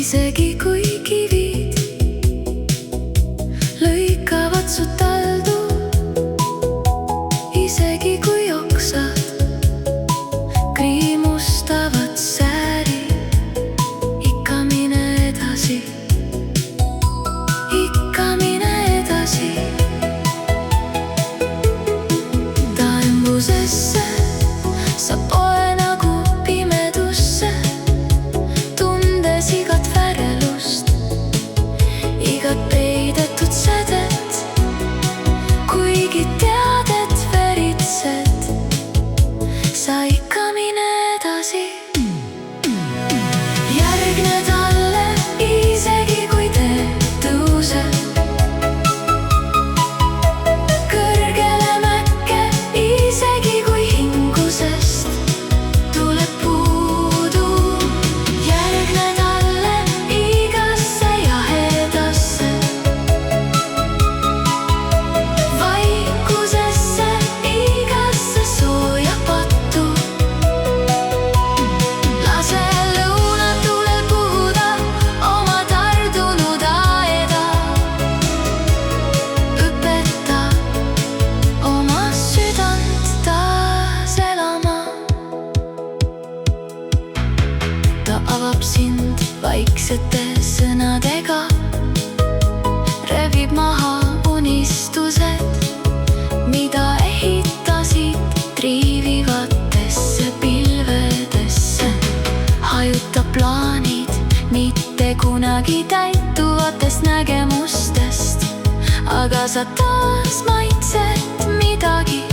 isegi kui kivid lõikavad su taldu, isegi kui oksad kriimustavad sääri, ikka mine edasi, ikka mine edasi. Taevusesse sa poe nagu pimedusse, tundes igat värelust, igat peidetud sädet, kuigi tead, et veritsed, sa ikka mine edasi. Järgne talle, isegi kui tee tõuseb kõrgele mäkke, isegi kui hingusest tuleb puudu. Järgne talle igasse jahedasse vaikusesse, igasse sooja pattu. Lase lõunatulel puhuda oma tardunud aeda, õpeta oma südant taas elama. Ta avab sind vaiksete sõnadega, rebib maha unistused, mida ehitasid triivivatesse pilvedesse. Hajutab plaanid mitte kunagi täituvatest nägemustest, aga sa taas maitsed midagi,